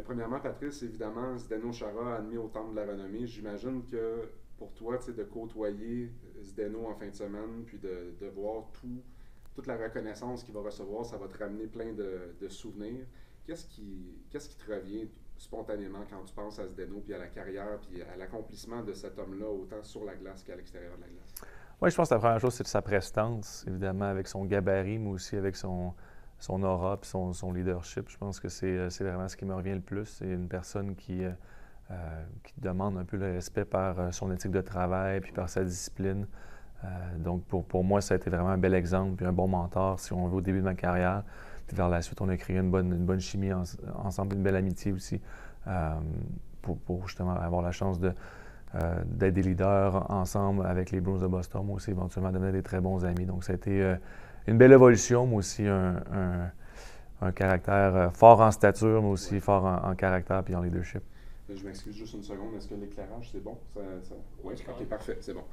Premièrement, Patrice, évidemment, Zdeno Chara admis au Temple de la Renommée. J'imagine que pour toi, de côtoyer Zdeno en fin de semaine, puis de voir toute la reconnaissance qu'il va recevoir, ça va te ramener plein de souvenirs. Qu'est-ce qui te revient spontanément quand tu penses à Zdeno, puis à la carrière, puis à l'accomplissement de cet homme-là, autant sur la glace qu'à l'extérieur de la glace? Oui, je pense que la première chose, c'est sa prestance, évidemment, avec son gabarit, mais aussi avec son aura et son leadership. Je pense que c'est vraiment ce qui me revient le plus. C'est une personne qui demande un peu le respect par son éthique de travail puis par sa discipline. Donc, pour moi, ça a été vraiment un bel exemple puis un bon mentor, si on veut, au début de ma carrière. Puis vers la suite, on a créé une bonne chimie ensemble, une belle amitié aussi, pour justement avoir la chance d'être des leaders ensemble avec les Bruins de Boston, mais aussi éventuellement devenir des très bons amis. Donc, ça a été une belle évolution, mais aussi un caractère fort en stature, mais aussi fort en caractère et en leadership. Je m'excuse juste une seconde. Est-ce que l'éclairage, c'est bon? Oui, ok, parfait, c'est bon.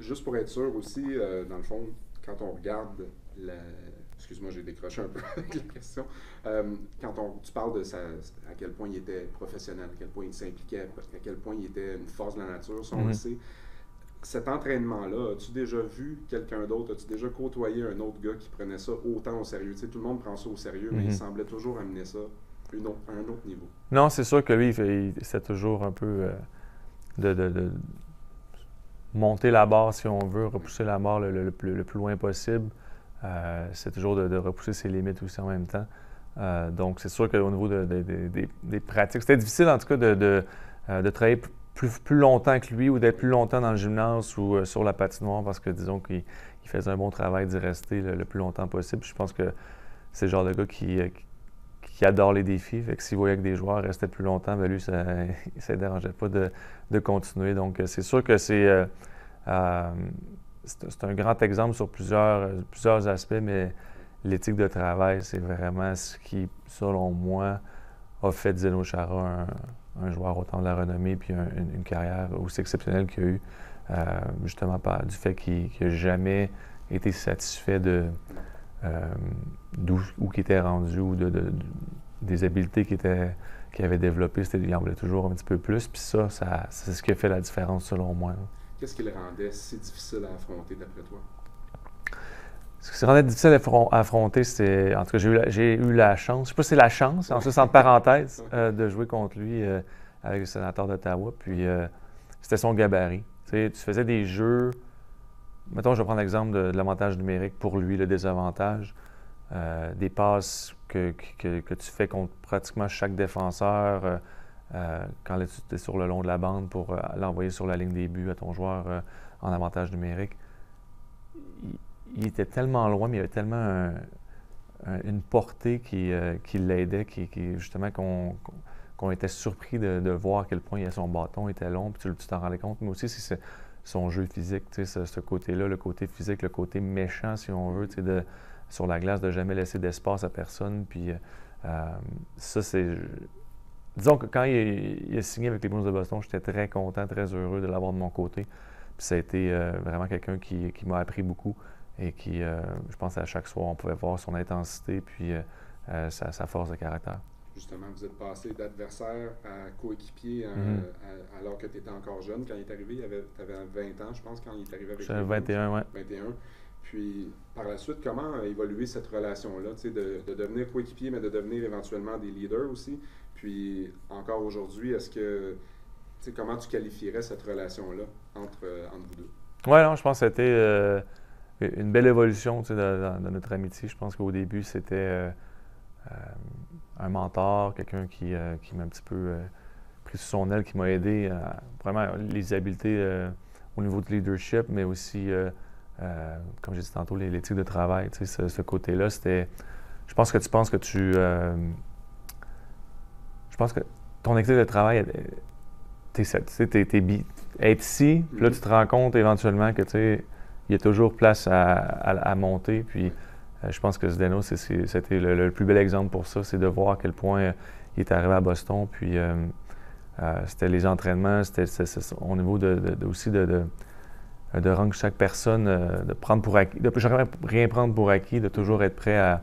Juste pour être sûr aussi, dans le fond, quand on regarde la... Excuse-moi, j'ai décroché un peu avec la question. Tu parles à quel point il était professionnel, à quel point il s'impliquait, à quel point il était une force de la nature, ça on le sait. Cet entraînement-là, as-tu déjà vu quelqu'un d'autre? As-tu déjà côtoyé un autre gars qui prenait ça autant au sérieux? Tu sais, tout le monde prend ça au sérieux, mais il semblait toujours amener ça à un autre niveau. Non, c'est sûr que lui, il essaie toujours un peu de monter la barre, si on veut, repousser la barre le plus loin possible. C'est toujours de repousser ses limites aussi en même temps. Donc, c'est sûr qu'au niveau des pratiques, c'était difficile en tout cas de travailler plus longtemps que lui ou d'être plus longtemps dans le gymnase ou sur la patinoire parce que, disons, qu'il faisait un bon travail d'y rester le plus longtemps possible. Je pense que c'est le genre de gars qui adore les défis. Fait que s'il voyait que des joueurs restaient plus longtemps, bien lui, ça ne dérangeait pas de continuer. Donc, c'est sûr que c'est un grand exemple sur plusieurs aspects, mais l'éthique de travail, c'est vraiment ce qui, selon moi, a fait Zdeno Chara un joueur autant de la renommée puis une carrière aussi exceptionnelle qu'il a eu, justement du fait qu'il n'a jamais été satisfait où il était rendu ou des habiletés qu'il avait développées. Il en voulait toujours un petit peu plus, puis ça c'est ce qui a fait la différence selon moi. Qu'est-ce qui le rendait si difficile à affronter d'après toi? Ce qui rendait difficile à affronter, c'est... En tout cas, j'ai eu la chance, je ne sais pas si c'est la chance, en entre parenthèses, de jouer contre lui avec le sénateur d'Ottawa. Puis c'était son gabarit. Tu faisais des jeux... Mettons, je vais prendre l'exemple de l'avantage numérique pour lui, le désavantage. Des passes que tu fais contre pratiquement chaque défenseur quand tu es sur le long de la bande pour l'envoyer sur la ligne des buts à ton joueur en avantage numérique. Il était tellement loin, mais il y avait tellement une portée qui l'aidait, justement qu'on était surpris de voir à quel point son bâton était long, puis tu t'en rendais compte. Mais aussi, c'est son jeu physique, ce côté-là, le côté physique, le côté méchant, si on veut, sur la glace, de jamais laisser d'espace à personne. Puis ça, c'est... Disons que quand il a signé avec les Bruins de Boston, j'étais très content, très heureux de l'avoir de mon côté. Puis ça a été vraiment quelqu'un qui m'a appris beaucoup et qui, je pense, à chaque soir, on pouvait voir son intensité puis sa force de caractère. Justement, vous êtes passé d'adversaire à coéquipier alors que tu étais encore jeune. Quand il est arrivé, tu avais 20 ans, je pense, quand il est arrivé avec J'avais 21, oui. 21. Puis, par la suite, comment a évolué cette relation-là, de devenir coéquipier, mais de devenir éventuellement des leaders aussi? Puis, encore aujourd'hui, comment tu qualifierais cette relation-là entre vous deux? Oui, non, je pense que c'était une belle évolution de notre amitié. Je pense qu'au début, c'était un mentor, quelqu'un qui m'a un petit peu pris sous son aile, qui m'a aidé vraiment les habiletés au niveau de leadership, mais aussi, comme j'ai dit tantôt, l'éthique de travail. Ce côté-là, c'était... Je pense que tu penses que je pense que ton éthique de travail, être ici, puis là, tu te rends compte éventuellement que, il y a toujours place à monter, puis je pense que Zdeno, c'était le plus bel exemple pour ça, c'est de voir à quel point il est arrivé à Boston, puis c'était les entraînements, c'était au niveau aussi de rendre chaque personne, de prendre pour acquis, de jamais rien prendre pour acquis, de toujours être prêt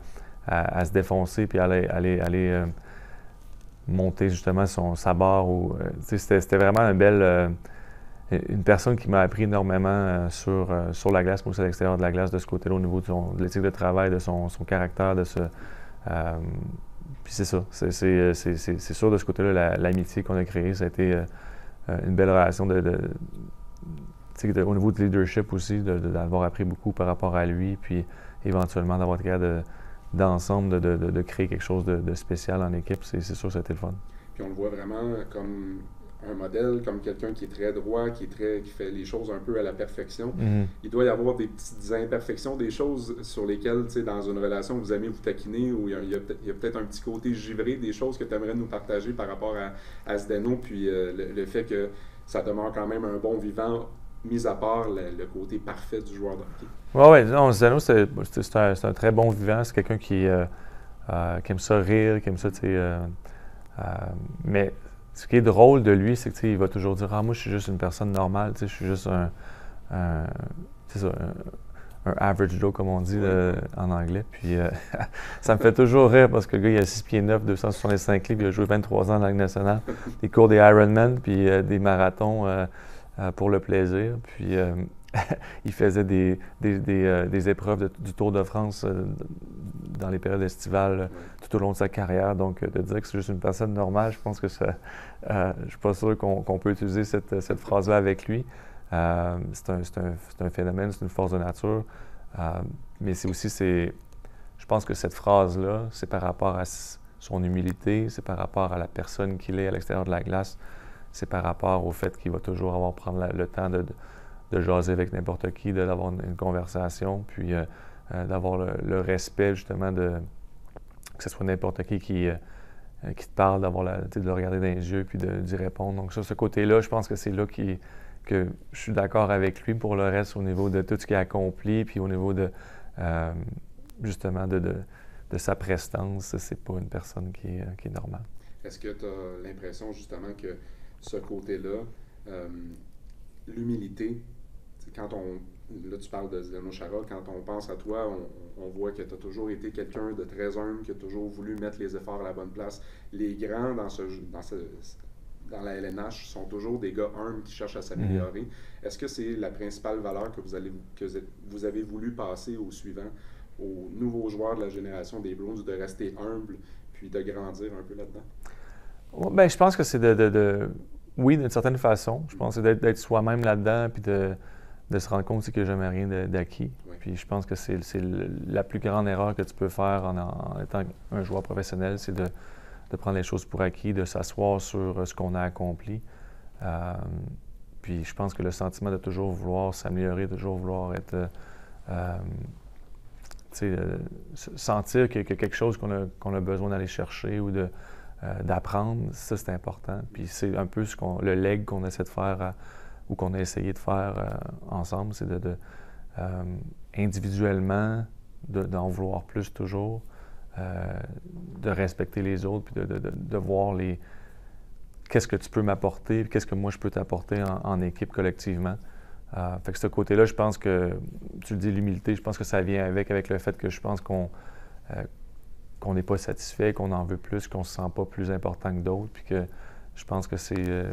à se défoncer, puis aller monter justement sa barre. C'était vraiment une personne qui m'a appris énormément sur la glace, mais aussi à l'extérieur de la glace, de ce côté-là, au niveau de l'éthique de travail, de son caractère, puis c'est ça. C'est sûr, de ce côté-là, l'amitié qu'on a créée, ça a été une belle relation au niveau de leadership aussi, d'avoir appris beaucoup par rapport à lui, puis éventuellement d'avoir été capable d'ensemble de créer quelque chose de spécial en équipe. C'est sûr que ça a été le fun. Puis on le voit vraiment comme un modèle, comme quelqu'un qui est très droit, qui fait les choses un peu à la perfection. Mm-hmm. Il doit y avoir des petites imperfections, des choses sur lesquelles, tu sais, dans une relation, vous aimez vous taquiner, ou il y a peut-être un petit côté givré, des choses que tu aimerais nous partager par rapport à Zdeno, puis le fait que ça demeure quand même un bon vivant, mis à part le côté parfait du joueur de hockey. Oui, non, Zdeno, c'est un très bon vivant. C'est quelqu'un qui aime ça rire, qui aime ça, tu sais. Mais ce qui est drôle de lui, c'est qu'il va toujours dire « Ah, moi, je suis juste une personne normale, tu sais, je suis juste un average Joe, comme on dit en anglais. » Puis ça me fait toujours rire parce que le gars, il a 6 pieds 9, 265 livres, il a joué 23 ans dans la Ligue nationale. Il court des Ironman, puis des marathons pour le plaisir. Puis il faisait des épreuves du Tour de France dans les périodes estivales tout au long de sa carrière. Donc, de dire que c'est juste une personne normale, je pense que ça, je suis pas sûr qu'on peut utiliser cette phrase-là avec lui. C'est un phénomène, c'est une force de nature. Mais c'est aussi, je pense que cette phrase-là, c'est par rapport à son humilité, c'est par rapport à la personne qu'il est à l'extérieur de la glace, c'est par rapport au fait qu'il va toujours prendre le temps de jaser avec n'importe qui, d'avoir une conversation, puis d'avoir le respect justement que ce soit n'importe qui te parle, de le regarder dans les yeux puis d'y répondre. Donc ça, ce côté-là, je pense que c'est là que je suis d'accord avec lui pour le reste au niveau de tout ce qu'il a accompli, puis au niveau de justement de sa prestance. C'est pas une personne qui est normale. Est-ce que tu as l'impression justement que ce côté-là, l'humilité, là tu parles de Zdeno Chara, quand on pense à toi, on voit que tu as toujours été quelqu'un de très humble, qui a toujours voulu mettre les efforts à la bonne place. Les grands dans la LNH sont toujours des gars humbles qui cherchent à s'améliorer. Est-ce que c'est la principale valeur que vous avez voulu passer aux suivants, aux nouveaux joueurs de la génération des Bruins, de rester humble puis de grandir un peu là-dedans? Bien, je pense que c'est oui, d'une certaine façon. Je pense que c'est d'être soi-même là-dedans puis de se rendre compte qu'il n'y a jamais rien d'acquis. Oui. Puis je pense que c'est la plus grande erreur que tu peux faire en étant un joueur professionnel, c'est de prendre les choses pour acquis, de s'asseoir sur ce qu'on a accompli. Puis je pense que le sentiment de toujours vouloir s'améliorer, toujours vouloir être... sentir qu'il y a quelque chose qu'on a besoin d'aller chercher ou d'apprendre, ça c'est important. Puis c'est un peu le leg qu'on essaie de faire ou qu'on a essayé de faire ensemble, c'est individuellement d'en vouloir plus toujours, de respecter les autres, puis de voir qu'est-ce que tu peux m'apporter, puis qu'est-ce que moi je peux t'apporter en équipe collectivement. Fait que ce côté-là, je pense que, tu le dis, l'humilité, je pense que ça vient avec le fait que je pense qu'on n'est pas satisfait, qu'on en veut plus, qu'on se sent pas plus important que d'autres, puis que je pense que c'est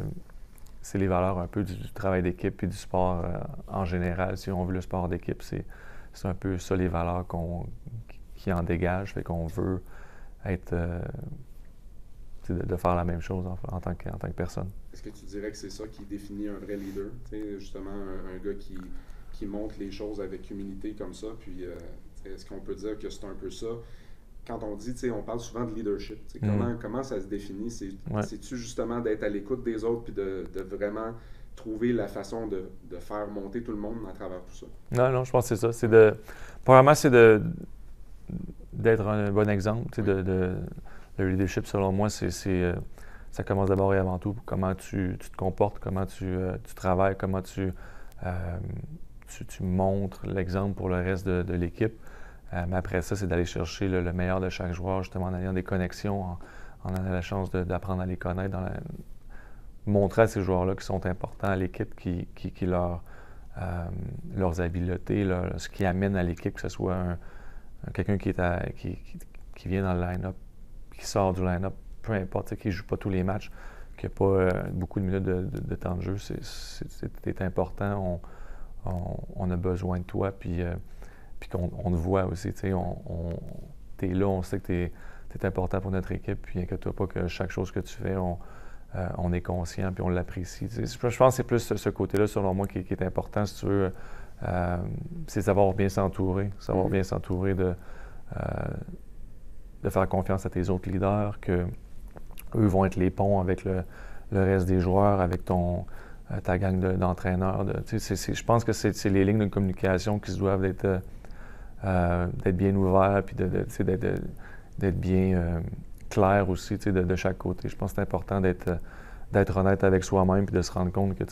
les valeurs un peu du travail d'équipe puis du sport en général. Si on veut le sport d'équipe, c'est un peu ça les valeurs qui en dégagent, fait qu'on veut être... de faire la même chose en tant que personne. Est-ce que tu dirais que c'est ça qui définit un vrai leader? Justement, un gars qui montre les choses avec humilité comme ça, puis est-ce qu'on peut dire que c'est un peu ça? Quand on dit, on parle souvent de leadership, comment ça se définit? C'est-tu justement d'être à l'écoute des autres puis de vraiment trouver la façon de faire monter tout le monde à travers tout ça? Non, je pense que c'est ça. Premièrement, c'est d'être un bon exemple. Le leadership, selon moi, ça commence d'abord et avant tout. Comment tu te comportes, comment tu travailles, comment tu montres l'exemple pour le reste de l'équipe. Mais après ça, c'est d'aller chercher le meilleur de chaque joueur, justement en ayant des connexions, en ayant la chance d'apprendre à les connaître, montrer à ces joueurs-là qui sont importants à l'équipe, leurs habiletés, ce qui amène à l'équipe, que ce soit quelqu'un qui vient dans le line-up, qui sort du line-up, peu importe, qu'il ne joue pas tous les matchs, qu'il n'y a pas beaucoup de minutes de temps de jeu, c'est important. On a besoin de toi, puis qu'on te voit aussi. Tu es là, on sait que tu es important pour notre équipe, puis inquiète-toi pas que chaque chose que tu fais, on est conscient, puis on l'apprécie. Je pense que c'est plus ce côté-là, selon moi, qui est important, si tu veux. C'est savoir bien s'entourer, de faire confiance à tes autres leaders, qu'eux vont être les ponts avec le reste des joueurs, avec ta gang d'entraîneurs. Je pense que c'est les lignes de communication qui se doivent d'être bien ouvertes, puis d'être bien claires aussi de chaque côté. Je pense que c'est important d'être honnête avec soi-même, puis de se rendre compte que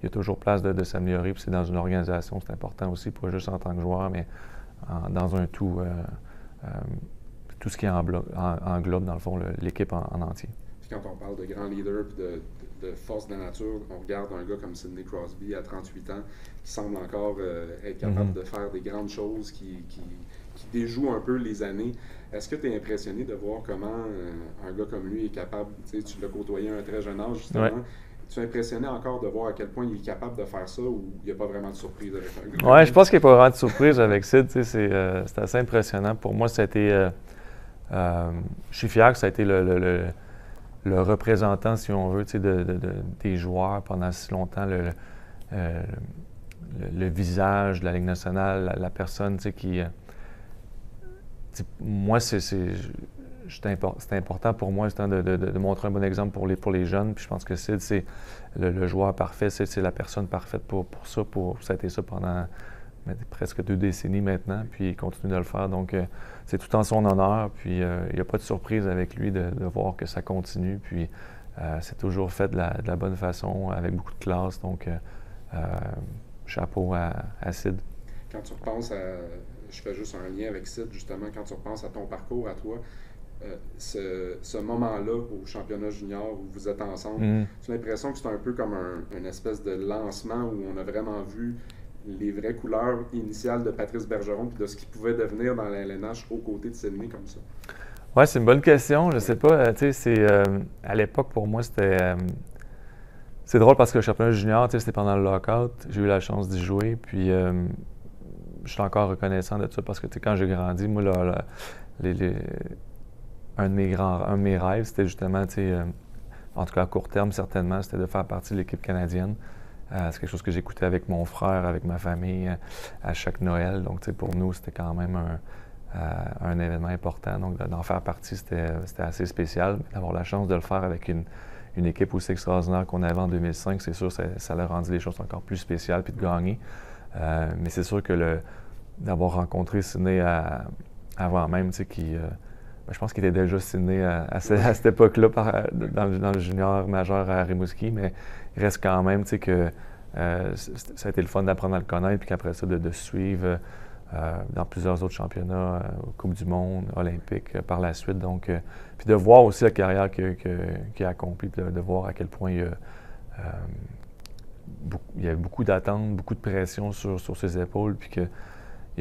il y a toujours place de s'améliorer, puis c'est dans une organisation, c'est important aussi, pas juste en tant que joueur, mais dans un tout ce qui englobe, dans le fond, l'équipe en entier. Puis quand on parle de grands leaders et de force de la nature, on regarde un gars comme Sidney Crosby à 38 ans qui semble encore être capable de faire des grandes choses, qui déjoue un peu les années. Est-ce que tu es impressionné de voir comment un gars comme lui est capable, tu l'as côtoyé à un très jeune âge justement, tu es impressionné encore de voir à quel point il est capable de faire ça ou il n'y a pas vraiment de surprise avec un gars? Oui, je pense qu'il n'y a pas vraiment de surprise avec Sid. C'est assez impressionnant. Pour moi, ça a été... je suis fier que ça a été le représentant, si on veut, des joueurs pendant si longtemps, le visage de la Ligue nationale, la personne qui... moi, c'était important pour moi de montrer un bon exemple pour les jeunes. Puis je pense que Sid, c'est le joueur parfait, c'est la personne parfaite pour ça. Ça a été ça pendant presque 2 décennies maintenant, puis il continue de le faire. Donc, c'est tout en son honneur. Puis il n'y a pas de surprise avec lui de voir que ça continue. Puis c'est toujours fait de la bonne façon, avec beaucoup de classe. Donc, chapeau à Sid. Quand tu repenses je fais juste un lien avec Sid, justement, quand tu repenses à ton parcours, à toi, ce moment-là au championnat junior où vous êtes ensemble, tu as l'impression que c'est un peu comme une espèce de lancement où on a vraiment vu les vraies couleurs initiales de Patrice Bergeron et de ce qu'il pouvait devenir dans la LNH aux côtés de Sidney comme ça? Oui, c'est une bonne question. Je sais pas, à l'époque, pour moi, c'était... c'est drôle parce que le championnat junior, c'était pendant le lockout. J'ai eu la chance d'y jouer, puis je suis encore reconnaissant de ça parce que quand j'ai grandi, moi, un de mes rêves, c'était justement, en tout cas à court terme, certainement, c'était de faire partie de l'équipe canadienne. C'est quelque chose que j'écoutais avec mon frère, avec ma famille, à chaque Noël. Donc, pour nous, c'était quand même un événement important. Donc, d'en faire partie, c'était assez spécial. D'avoir la chance de le faire avec une équipe aussi extraordinaire qu'on avait en 2005, c'est sûr, ça a rendu les choses encore plus spéciales, puis de gagner. Mais c'est sûr que d'avoir rencontré Sidney avant même, je pense qu'il était déjà Sidney à cette époque-là dans le junior majeur à Rimouski, mais il reste quand même que ça a été le fun d'apprendre à le connaître, puis qu'après ça, de suivre dans plusieurs autres championnats, Coupe du Monde, Olympique, par la suite. Donc, puis de voir aussi la carrière qu'il a accomplie, puis de voir à quel point il y a beaucoup d'attentes, beaucoup de pression sur ses épaules, puis qu'il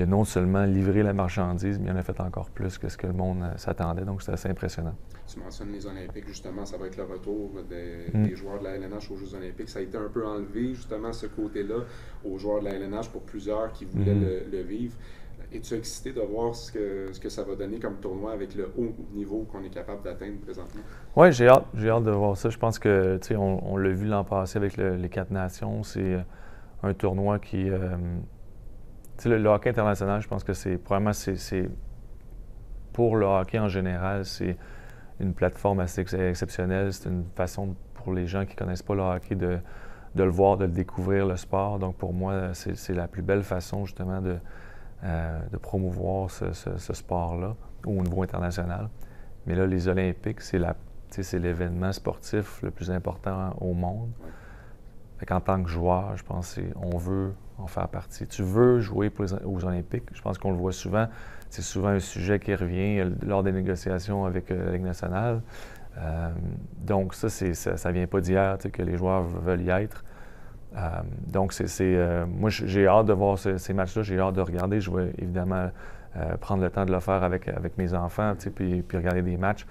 a non seulement livré la marchandise, mais il en a fait encore plus que ce que le monde s'attendait. Donc, c'est assez impressionnant. Tu mentionnes les Olympiques, justement, ça va être le retour des joueurs de la LNH aux Jeux Olympiques. Ça a été un peu enlevé, justement, ce côté-là, aux joueurs de la LNH pour plusieurs qui voulaient le vivre. Es-tu excité de voir ce que ça va donner comme tournoi avec le haut niveau qu'on est capable d'atteindre présentement? Oui, j'ai hâte de voir ça. Je pense que, on l'a vu l'an passé avec les 4 nations. C'est un tournoi qui... le hockey international, je pense que c'est pour le hockey en général, c'est une plateforme assez exceptionnelle. C'est une façon pour les gens qui ne connaissent pas le hockey de le voir, de le découvrir, le sport. Donc pour moi, c'est la plus belle façon justement de promouvoir ce sport-là au niveau international. Mais là, les Olympiques, c'est l'événement sportif le plus important au monde. En tant que joueur, je pense qu'on veut en faire partie. Tu veux jouer aux Olympiques. Je pense qu'on le voit souvent. C'est souvent un sujet qui revient lors des négociations avec la Ligue nationale. Donc ça ne vient pas d'hier que les joueurs veulent y être. Donc moi, j'ai hâte de voir ces matchs-là. J'ai hâte de regarder. Je vais évidemment prendre le temps de le faire avec mes enfants, puis regarder des matchs.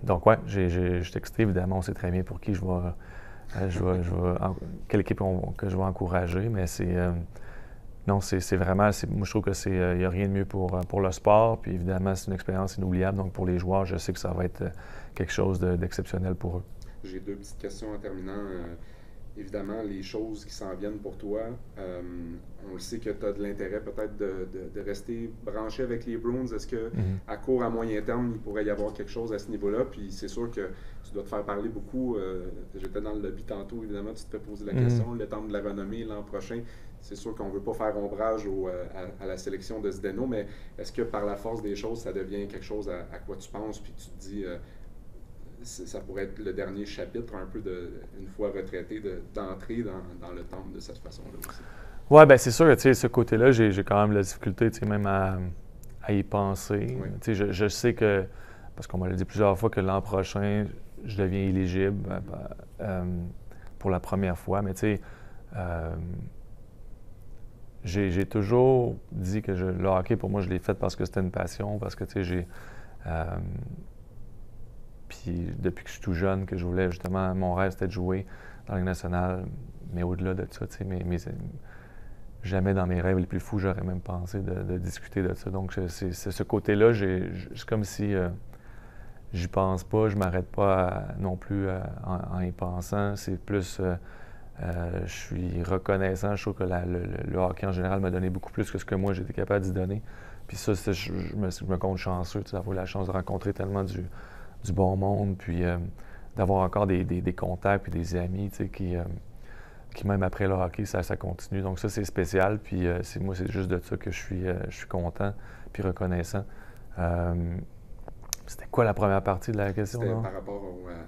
Donc, ouais, je suis excité. Évidemment, on sait très bien pour qui quelle équipe que je vais encourager, mais non, c'est vraiment, moi je trouve que il n'y a rien de mieux pour le sport, puis évidemment c'est une expérience inoubliable, donc pour les joueurs, je sais que ça va être quelque chose d'exceptionnel pour eux. J'ai 2 petites questions en terminant. Évidemment, les choses qui s'en viennent pour toi, on le sait que tu as de l'intérêt peut-être de rester branché avec les Bruins. Est-ce que à court, à moyen terme, il pourrait y avoir quelque chose à ce niveau-là? Puis c'est sûr que tu dois te faire parler beaucoup. J'étais dans le lobby tantôt, évidemment, tu te fais poser la question. Le temps de la renommée l'an prochain, c'est sûr qu'on ne veut pas faire ombrage à la sélection de Zdeno, mais est-ce que par la force des choses, ça devient quelque chose à quoi tu penses, puis tu te dis... ça pourrait être le dernier chapitre, un peu une fois retraité, d'entrer dans le temple de cette façon-là aussi. Oui, bien c'est sûr que ce côté-là, j'ai quand même la difficulté même à y penser. Oui. Je sais que, parce qu'on m'a dit plusieurs fois que l'an prochain, je deviens éligible pour la première fois, mais j'ai toujours dit que le hockey, pour moi, je l'ai fait parce que c'était une passion, parce que puis depuis que je suis tout jeune, que je voulais justement, mon rêve c'était de jouer dans la Ligue nationale, mais au-delà de ça, jamais dans mes rêves les plus fous, j'aurais même pensé de discuter de ça. Donc c'est ce côté-là, c'est comme si j'y pense pas, je m'arrête pas non plus en y pensant. C'est plus, je suis reconnaissant, je trouve que le hockey en général m'a donné beaucoup plus que ce que moi j'étais capable d'y donner. Puis ça, je me compte chanceux d'avoir eu la chance de rencontrer tellement du bon monde, puis d'avoir encore des contacts et des amis qui même après le hockey, ça continue. Donc ça, c'est spécial, puis moi, c'est juste de ça que je suis content puis reconnaissant. C'était quoi la première partie de la question? C'était par rapport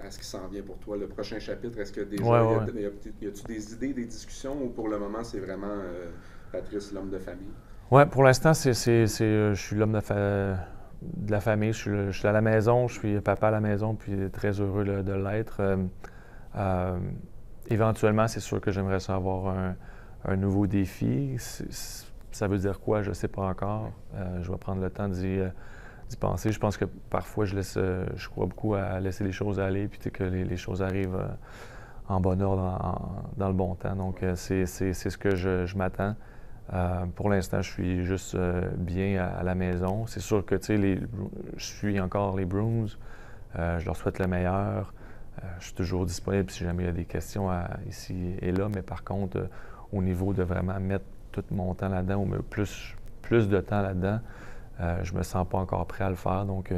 à ce qui s'en vient pour toi, le prochain chapitre. Est-ce que déjà, y a-tu des idées, des discussions, ou pour le moment, c'est vraiment Patrice, l'homme de famille? Oui, pour l'instant, je suis l'homme de la famille. Je suis à la maison, je suis papa à la maison, puis très heureux de l'être. Éventuellement, c'est sûr que j'aimerais ça avoir un nouveau défi. Ça veut dire quoi? Je ne sais pas encore. Je vais prendre le temps d'y penser. Je pense que parfois, je crois beaucoup à laisser les choses aller, puis que les choses arrivent en bon ordre, dans le bon temps. Donc, c'est ce que je m'attends. Pour l'instant, je suis juste bien à la maison. C'est sûr que, je suis encore les Bruins. Je leur souhaite le meilleur. Je suis toujours disponible si jamais il y a des questions ici et là. Mais par contre, au niveau de vraiment mettre tout mon temps là-dedans, ou plus de temps là-dedans, je me sens pas encore prêt à le faire. Donc,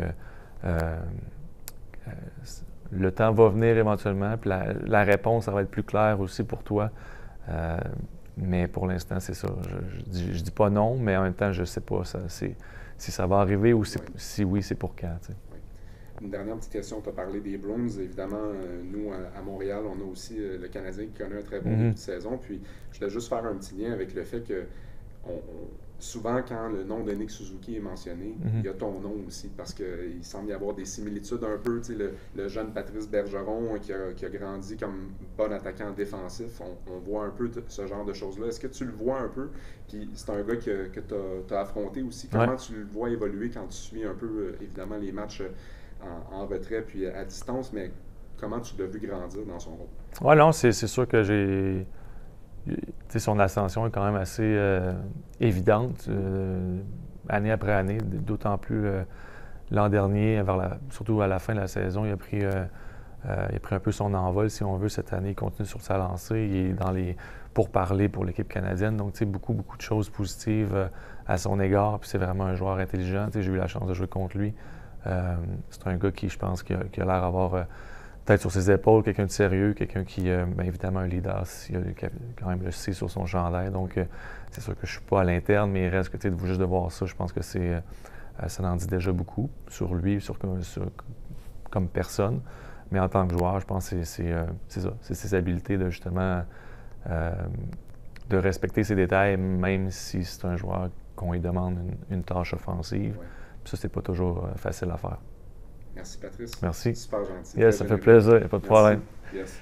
le temps va venir éventuellement. Puis la réponse, ça va être plus clair aussi pour toi. Mais pour l'instant, c'est ça. Je dis pas non, mais en même temps, je sais pas si ça va arriver ou si oui, c'est pour quand. Oui. Une dernière petite question. Tu as parlé des Bruins. Évidemment, nous, à Montréal, on a aussi le Canadien qui connaît un très bon début de saison. Puis, je voulais juste faire un petit lien avec le fait que souvent, quand le nom de Nick Suzuki est mentionné, il y a ton nom aussi, parce qu'il semble y avoir des similitudes un peu. Le jeune Patrice Bergeron qui a grandi comme bon attaquant défensif, on voit un peu ce genre de choses-là. Est-ce que tu le vois un peu? Puis c'est un gars que tu as affronté aussi. Comment tu le vois évoluer quand tu suis un peu, évidemment, les matchs en retrait puis à distance, mais comment tu l'as vu grandir dans son rôle? Oui, non, c'est sûr que j'ai... son ascension est quand même assez évidente, année après année, d'autant plus l'an dernier, surtout à la fin de la saison, il a pris un peu son envol, si on veut, cette année. Il continue sur sa lancée, il est dans les pourparlers pour l'équipe canadienne, donc beaucoup de choses positives à son égard, puis c'est vraiment un joueur intelligent. J'ai eu la chance de jouer contre lui. C'est un gars qui, je pense, qui a l'air d'avoir... peut-être sur ses épaules, quelqu'un de sérieux, quelqu'un qui, bien évidemment, un leader, il a quand même le C sur son chandail. Donc, c'est sûr que je ne suis pas à l'interne, mais il reste que, juste de voir ça, je pense que ça en dit déjà beaucoup sur lui, comme personne. Mais en tant que joueur, je pense que c'est ça. C'est ses habiletés de, justement, de respecter ses détails, même si c'est un joueur qu'on lui demande une tâche offensive. Ouais. Puis ça, c'est pas toujours facile à faire. Merci, Patrice. Merci. Super gentil. Yes, ça fait plaisir. Il n'y a pas de problème. Yes.